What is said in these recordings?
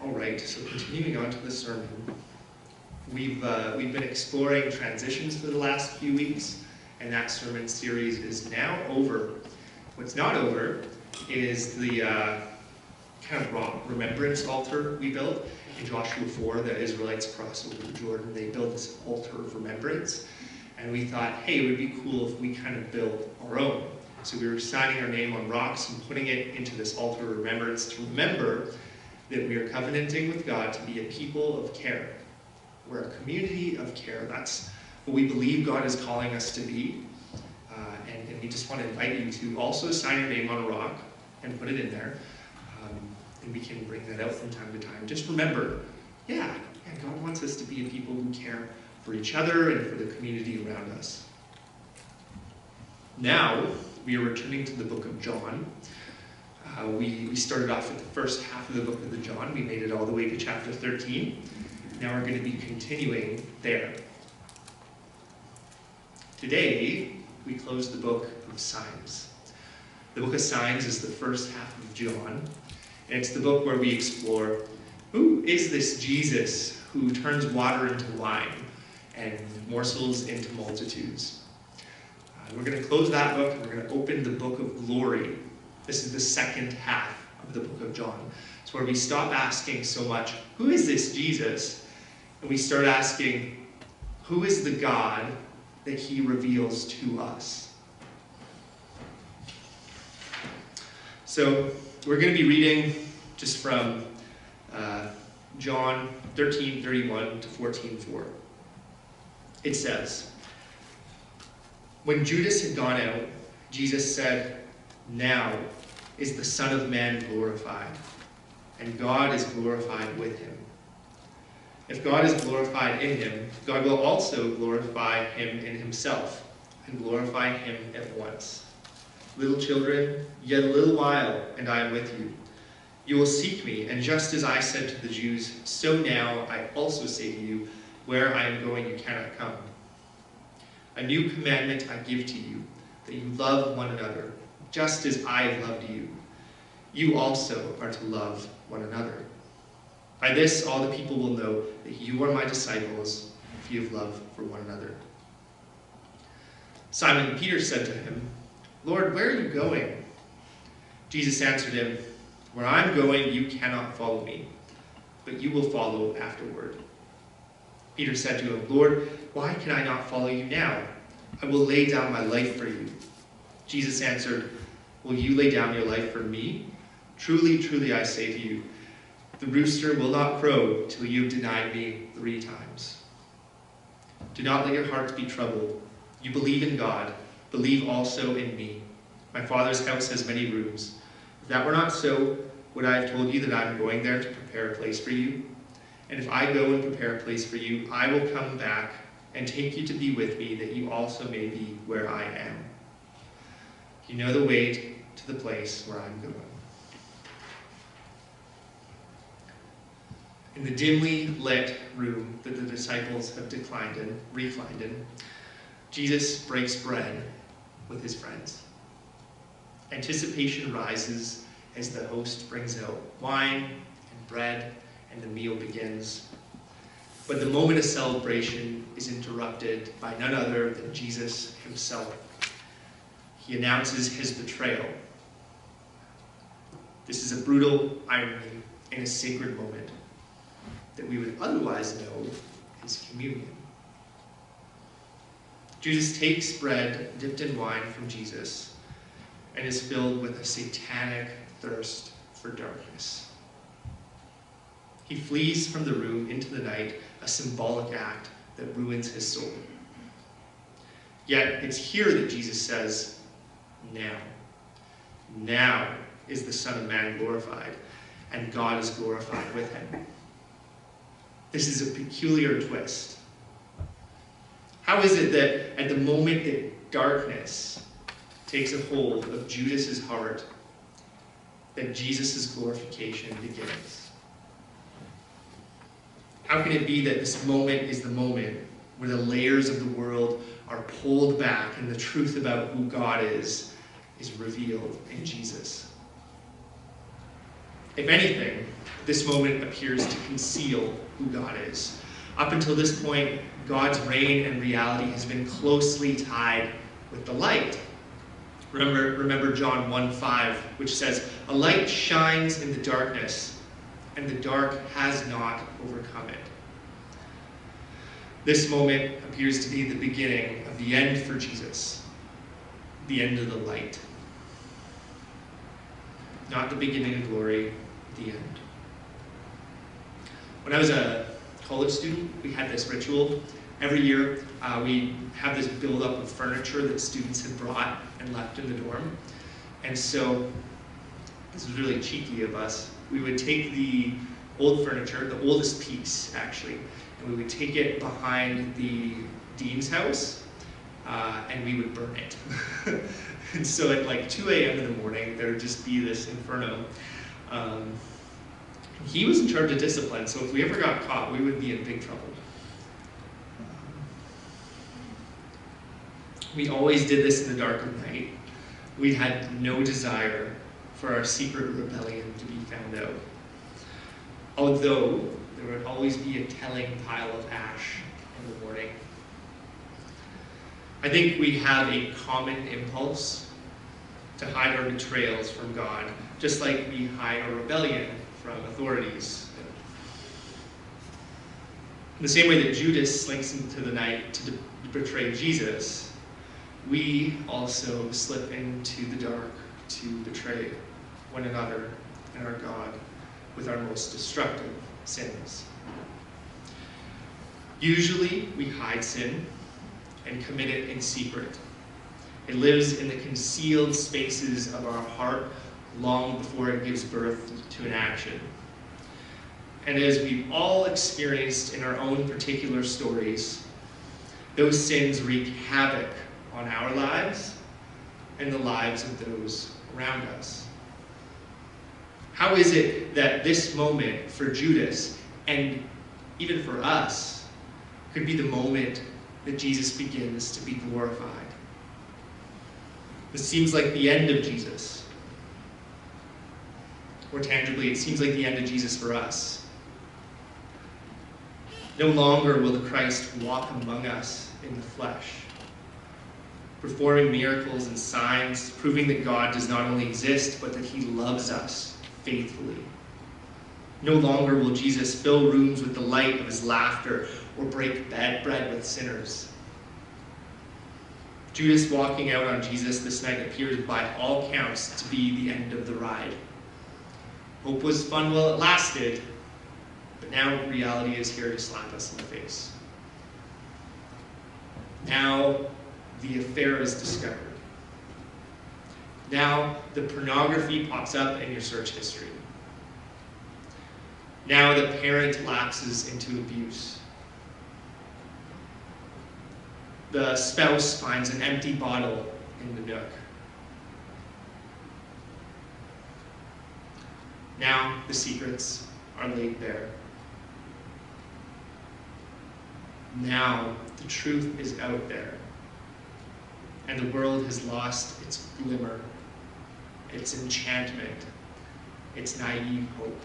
All right, so continuing on to the sermon, we've been exploring transitions for the last few weeks, and that sermon series is now over. What's not over is the kind of remembrance altar we built in Joshua 4. The Israelites crossed over the Jordan. They built this altar of remembrance, and we thought, hey, it would be cool if we kind of built our own. So we were signing our name on rocks and putting it into this altar of remembrance to remember that we are covenanting with God to be a people of care. We're a community of care. That's what we believe God is calling us to be. And we just want to invite you to also sign your name on a rock and put it in there. And we can bring that out from time to time. Just remember, yeah, God wants us to be a people who care for each other and for the community around us. Now, we are returning to the book of John. We started off with the first half of the book of the John. We made it all the way to chapter 13. Now we're going to be continuing there. Today, we close the book of Signs. The book of Signs is the first half of John, and it's the book where we explore, who is this Jesus who turns water into wine and morsels into multitudes? We're going to close that book, and we're going to open the book of glory. This is the second half of the book of John. It's where we stop asking so much, who is this Jesus? And we start asking, who is the God that he reveals to us? So we're going to be reading just from John 13:31 to 14:4. It says, when Judas had gone out, Jesus said, now is the Son of Man glorified, and God is glorified with him. If God is glorified in him, God will also glorify him in himself, and glorify him at once. Little children, yet a little while, and I am with you. You will seek me, and just as I said to the Jews, so now I also say to you, where I am going you cannot come. A new commandment I give to you, that you love one another, just as I have loved you. You also are to love one another. By this all the people will know that you are my disciples, if you have love for one another. Simon Peter said to him, Lord, where are you going? Jesus answered him, where I'm going you cannot follow me, but you will follow afterward. Peter said to him, Lord, why can I not follow you now? I will lay down my life for you. Jesus answered, will you lay down your life for me? Truly, truly, I say to you, the rooster will not crow till you have denied me 3 times. Do not let your hearts be troubled. You believe in God, believe also in me. My Father's house has many rooms. If that were not so, would I have told you that I am going there to prepare a place for you? And if I go and prepare a place for you, I will come back and take you to be with me, that you also may be where I am. You know the way to the place where I'm going. In the dimly lit room that the disciples have reclined in, Jesus breaks bread with his friends. Anticipation rises as the host brings out wine and bread, and the meal begins. But the moment of celebration is interrupted by none other than Jesus himself. He announces his betrayal. This is a brutal irony in a sacred moment that we would otherwise know as communion. Judas takes bread dipped in wine from Jesus and is filled with a satanic thirst for darkness. He flees from the room into the night, a symbolic act that ruins his soul. Yet it's here that Jesus says, now is the Son of Man glorified, and God is glorified with him. This is a peculiar twist. How is it that at the moment that darkness takes a hold of Judas's heart, that Jesus' glorification begins? How can it be that this moment is the moment where the layers of the world are pulled back and the truth about who God is revealed in Jesus? If anything, this moment appears to conceal who God is. Up until this point, God's reign and reality has been closely tied with the light. Remember John 1:5, which says, "A light shines in the darkness, and the dark has not overcome it." This moment appears to be the beginning of the end for Jesus, the end of the light. Not the beginning of glory, the end. When I was a college student, we had this ritual. Every year, we have this buildup of furniture that students had brought and left in the dorm. And so, this was really cheeky of us. We would take the old furniture, the oldest piece actually, and we would take it behind the dean's house, and we would burn it. And so at like 2 a.m. in the morning, there would just be this inferno. He was in charge of discipline, so if we ever got caught, we would be in big trouble. We always did this in the dark of night. We had no desire for our secret rebellion to be found out. Although there would always be a telling pile of ash in the morning. I think we have a common impulse to hide our betrayals from God, just like we hide our rebellion from authorities. In the same way that Judas slinks into the night to betray Jesus, we also slip into the dark to betray one another and our God with our most destructive sins. Usually, we hide sin and commit it in secret. It lives in the concealed spaces of our heart long before it gives birth to an action. And as we've all experienced in our own particular stories, those sins wreak havoc on our lives and the lives of those around us. How is it that this moment for Judas, and even for us, could be the moment that Jesus begins to be glorified? This seems like the end of Jesus. More tangibly, it seems like the end of Jesus for us. No longer will the Christ walk among us in the flesh, performing miracles and signs, proving that God does not only exist, but that he loves us faithfully. No longer will Jesus fill rooms with the light of his laughter or break bread with sinners. Judas walking out on Jesus this night appears by all counts to be the end of the ride. Hope was fun while it lasted, but now reality is here to slap us in the face. Now the affair is discovered. Now the pornography pops up in your search history. Now the parent lapses into abuse. The spouse finds an empty bottle in the nook. Now the secrets are laid bare. Now the truth is out there, and the world has lost its glimmer, its enchantment, its naive hope.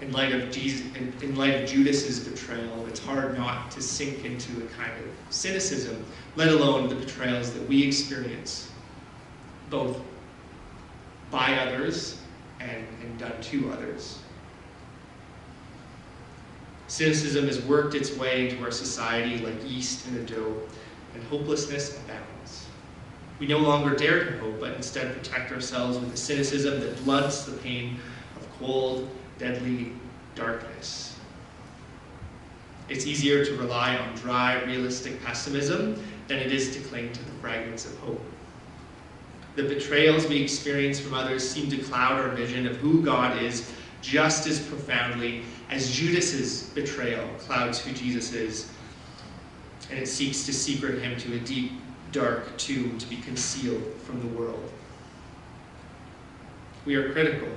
In light of Judas's betrayal, it's hard not to sink into a kind of cynicism, let alone the betrayals that we experience, both by others and done to others. Cynicism has worked its way into our society like yeast in a dough, and hopelessness abounds. We no longer dare to hope, but instead protect ourselves with a cynicism that blunts the pain of cold, deadly darkness. It's easier to rely on dry, realistic pessimism than it is to cling to the fragments of hope. The betrayals we experience from others seem to cloud our vision of who God is just as profoundly as Judas's betrayal clouds who Jesus is, and it seeks to secret him to a deep, dark tomb to be concealed from the world. We are critical,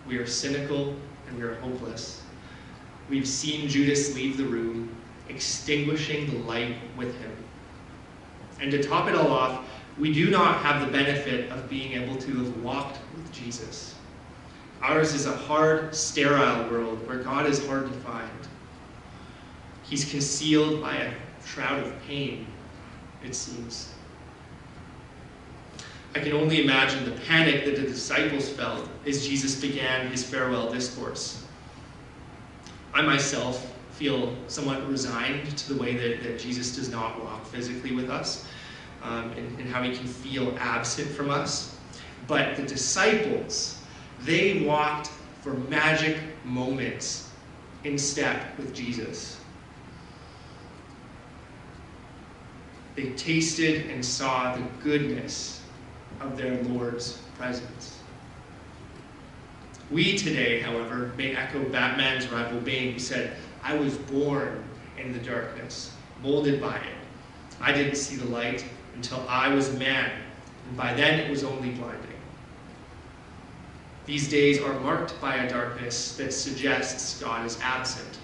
we are cynical, and we are hopeless. We've seen Judas leave the room, extinguishing the light with him. And to top it all off, we do not have the benefit of being able to have walked with Jesus. Ours is a hard, sterile world where God is hard to find. He's concealed by a shroud of pain, it seems. I can only imagine the panic that the disciples felt as Jesus began his farewell discourse. I myself feel somewhat resigned to the way that Jesus does not walk physically with us, and how he can feel absent from us. But the disciples, they walked for magic moments in step with Jesus. They tasted and saw the goodness of their Lord's presence. We today, however, may echo Batman's rival Bane, who said, "I was born in the darkness, molded by it. I didn't see the light until I was a man, and by then it was only blinding." These days are marked by a darkness that suggests God is absent.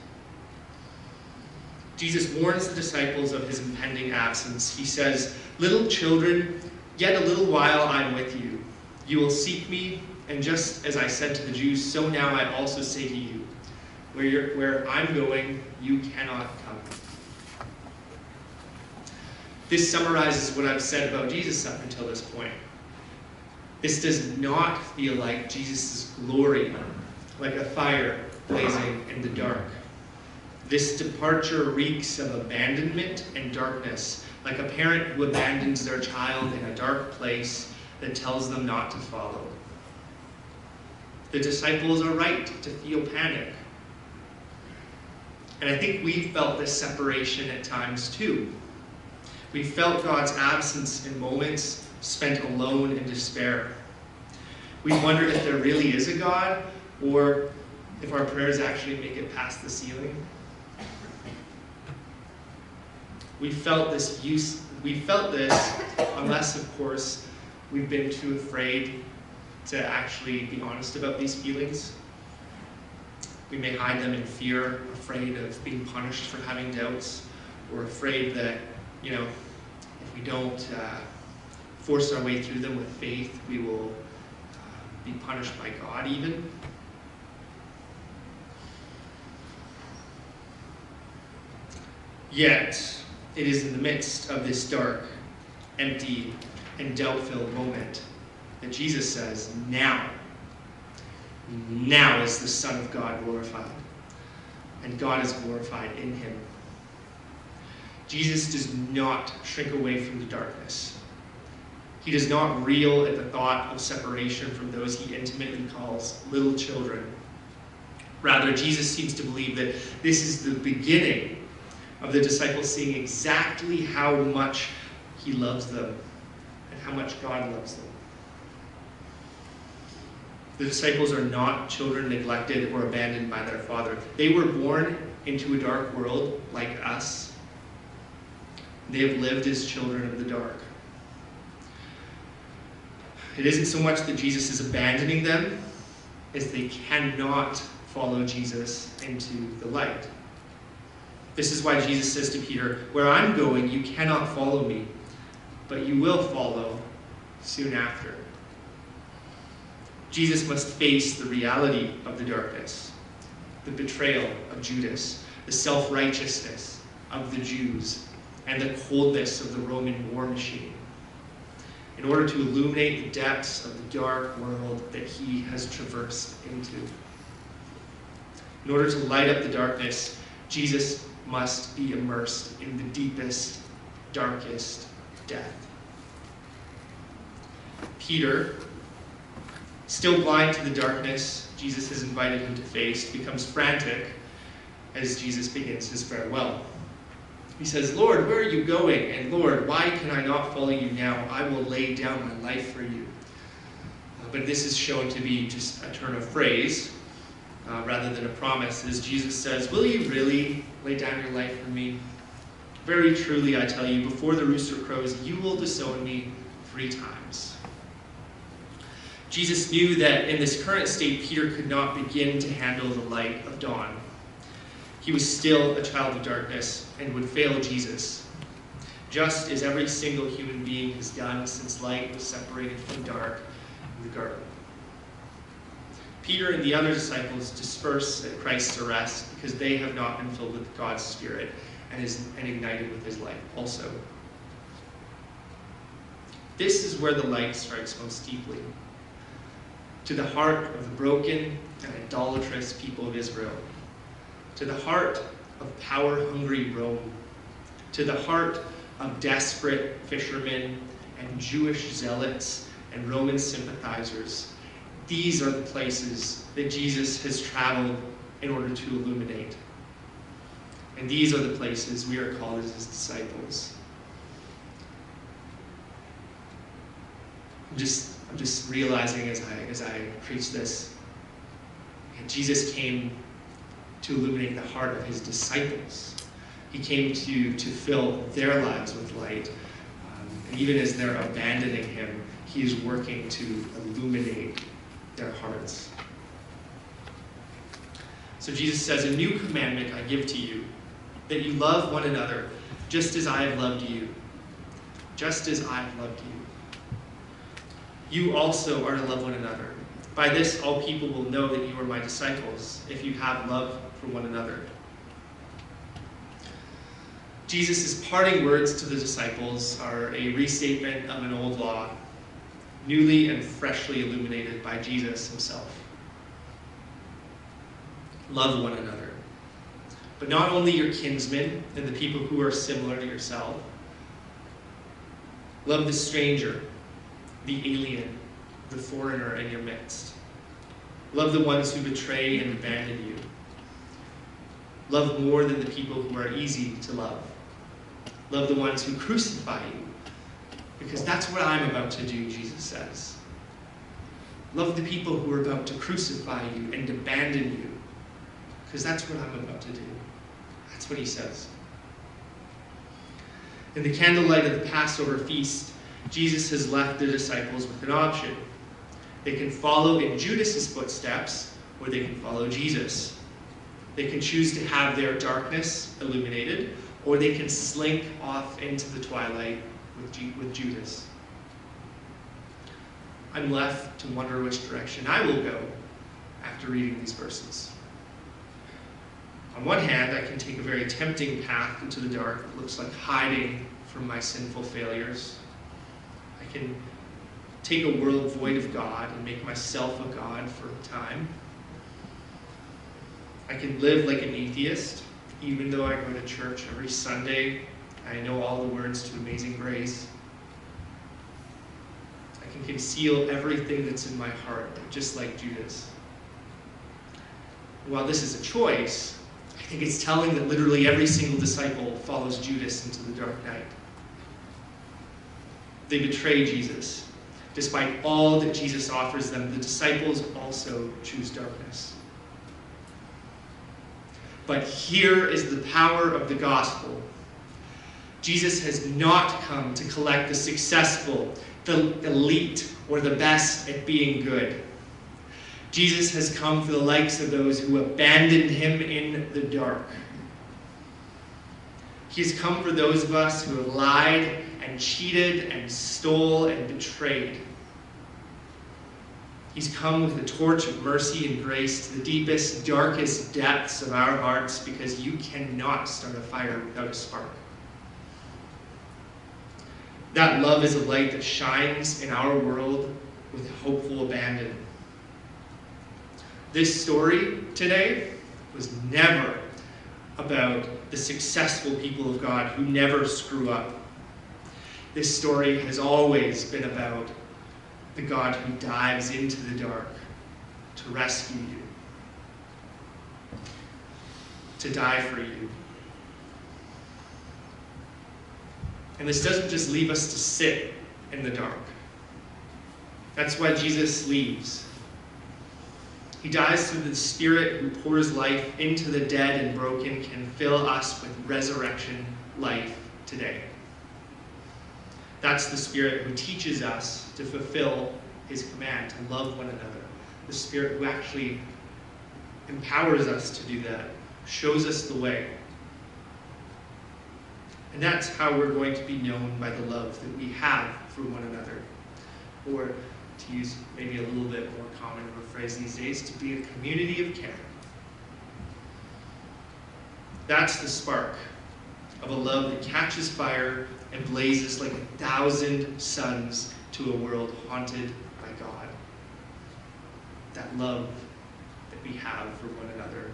Jesus warns the disciples of his impending absence. He says, "Little children, yet a little while I'm with you. You will seek me, and just as I said to the Jews, so now I also say to you, where I'm going, you cannot come." This summarizes what I've said about Jesus up until this point. This does not feel like Jesus' glory, like a fire blazing in the dark. This departure reeks of abandonment and darkness, like a parent who abandons their child in a dark place that tells them not to follow. The disciples are right to feel panic. And I think we've felt this separation at times too. We felt God's absence in moments spent alone in despair. We wondered if there really is a God, or if our prayers actually make it past the ceiling. We felt this unless, of course, we've been too afraid to actually be honest about these feelings. We may hide them in fear, afraid of being punished for having doubts, or afraid that, if we don't force our way through them with faith, we will be punished by God even. Yet, it is in the midst of this dark, empty, and doubt-filled moment that Jesus says, now is the Son of God glorified, and God is glorified in him. Jesus does not shrink away from the darkness. He does not reel at the thought of separation from those he intimately calls little children. Rather, Jesus seems to believe that this is the beginning of the disciples seeing exactly how much he loves them and how much God loves them. The disciples are not children neglected or abandoned by their Father. They were born into a dark world like us. They have lived as children of the dark. It isn't so much that Jesus is abandoning them as they cannot follow Jesus into the light. This is why Jesus says to Peter, "Where I'm going, you cannot follow me, but you will follow soon after." Jesus must face the reality of the darkness, the betrayal of Judas, the self-righteousness of the Jews, and the coldness of the Roman war machine, in order to illuminate the depths of the dark world that he has traversed into. In order to light up the darkness, Jesus must be immersed in the deepest, darkest death. Peter, still blind to the darkness Jesus has invited him to face, becomes frantic as Jesus begins his farewell. He says, "Lord, where are you going? And Lord, why can I not follow you now? I will lay down my life for you." But this is shown to be just a turn of phrase rather than a promise, as Jesus says, "Will you really lay down your life for me? Very truly, I tell you, before the rooster crows, you will disown me 3 times." Jesus knew that in this current state, Peter could not begin to handle the light of dawn. He was still a child of darkness and would fail Jesus. just as every single human being has done since light was separated from dark in the garden. Peter and the other disciples disperse at Christ's arrest because they have not been filled with God's Spirit and ignited with his light also. This is where the light strikes most deeply. To the heart of the broken and idolatrous people of Israel. To the heart of power-hungry Rome. To the heart of desperate fishermen and Jewish zealots and Roman sympathizers. These are the places that Jesus has traveled in order to illuminate. And these are the places we are called as his disciples. I'm just realizing as I preach this, Jesus came to illuminate the heart of his disciples. He came to fill their lives with light. And even as they're abandoning him, he is working to illuminate their hearts. So Jesus says, "A new commandment I give to you, that you love one another, just as I have loved you. Just as I have loved you. You also are to love one another. By this all people will know that you are my disciples, if you have love for one another." Jesus' parting words to the disciples are a restatement of an old law, newly and freshly illuminated by Jesus himself. Love one another. But not only your kinsmen and the people who are similar to yourself. Love the stranger, the alien, the foreigner in your midst. Love the ones who betray and abandon you. Love more than the people who are easy to love. Love the ones who crucify you, because that's what I'm about to do, Jesus says. Love the people who are about to crucify you and abandon you, because that's what I'm about to do. That's what he says. In the candlelight of the Passover feast, Jesus has left the disciples with an option. They can follow in Judas's footsteps, or they can follow Jesus. They can choose to have their darkness illuminated, or they can slink off into the twilight with Judas. I'm left to wonder which direction I will go after reading these verses. On one hand, I can take a very tempting path into the dark that looks like hiding from my sinful failures. I can take a world void of God and make myself a God for a time. I can live like an atheist, even though I go to church every Sunday. I know all the words to Amazing Grace. I can conceal everything that's in my heart, just like Judas. And while this is a choice, I think it's telling that literally every single disciple follows Judas into the dark night. They betray Jesus. Despite all that Jesus offers them, the disciples also choose darkness. But here is the power of the gospel. Jesus has not come to collect the successful, the elite, or the best at being good. Jesus has come for the likes of those who abandoned him in the dark. He has come for those of us who have lied and cheated and stole and betrayed. He's come with a torch of mercy and grace to the deepest, darkest depths of our hearts, because you cannot start a fire without a spark. That love is a light that shines in our world with hopeful abandon. This story today was never about the successful people of God who never screw up. This story has always been about the God who dives into the dark to rescue you, to die for you. And this doesn't just leave us to sit in the dark. That's why Jesus leaves. He dies so that the Spirit who pours life into the dead and broken can fill us with resurrection life today. That's the Spirit who teaches us to fulfill his command, to love one another. The Spirit who actually empowers us to do that, shows us the way. And that's how we're going to be known by the love that we have for one another. Or, to use maybe a little bit more common of a phrase these days, to be a community of care. That's the spark of a love that catches fire and blazes like 1,000 suns to a world haunted by God. That love that we have for one another.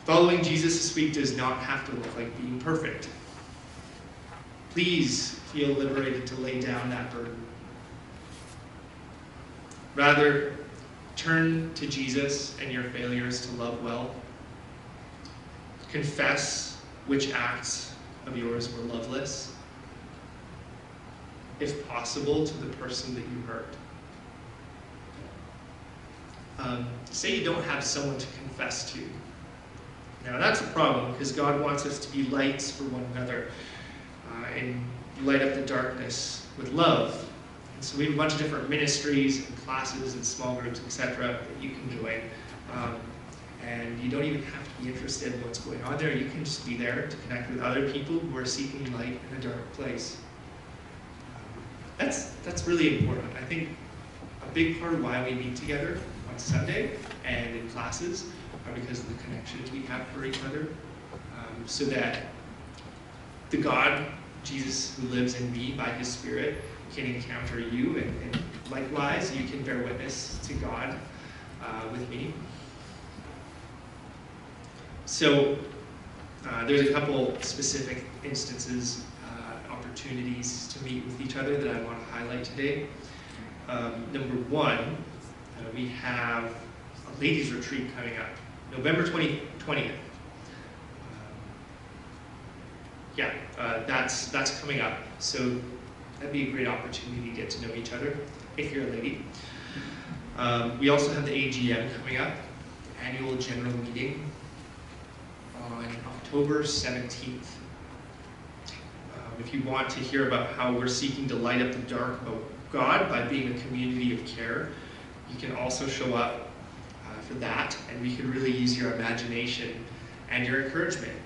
Following Jesus this week does not have to look like being perfect. Please feel liberated to lay down that burden. Rather, turn to Jesus and your failures to love well. Confess which acts of yours were loveless. If possible, to the person that you hurt. Say you don't have someone to confess to. Now that's a problem, because God wants us to be lights for one another and light up the darkness with love. And so we have a bunch of different ministries and classes and small groups, etc. that you can join. And you don't even have to be interested in what's going on there. You can just be there to connect with other people who are seeking light in a dark place. That's really important. I think a big part of why we meet together on Sunday and in classes are because of the connections we have for each other. So that the God, Jesus, who lives in me by his Spirit, can encounter you, and likewise you can bear witness to God with me. So there's a couple specific instances, opportunities to meet with each other that I want to highlight today. Number one, we have a ladies' retreat coming up, November 20th. That's coming up. So that'd be a great opportunity to get to know each other if you're a lady. We also have the AGM coming up, annual general meeting, on October 17th. If you want to hear about how we're seeking to light up the dark about God by being a community of care, you can also show up for that, and we could really use your imagination and your encouragement.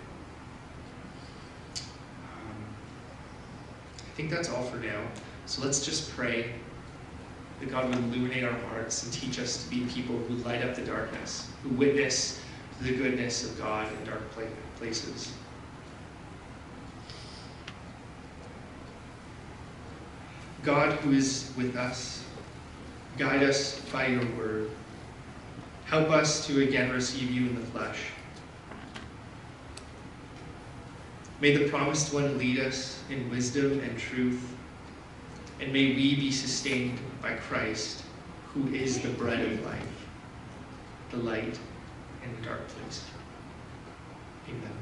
I think that's all for now. So let's just pray that God would illuminate our hearts and teach us to be people who light up the darkness, who witness the goodness of God in dark places. God, who is with us, guide us by your word. Help us to again receive you in the flesh. May the promised one lead us in wisdom and truth, and may we be sustained by Christ, who is the bread of life, the light in the dark place. Amen.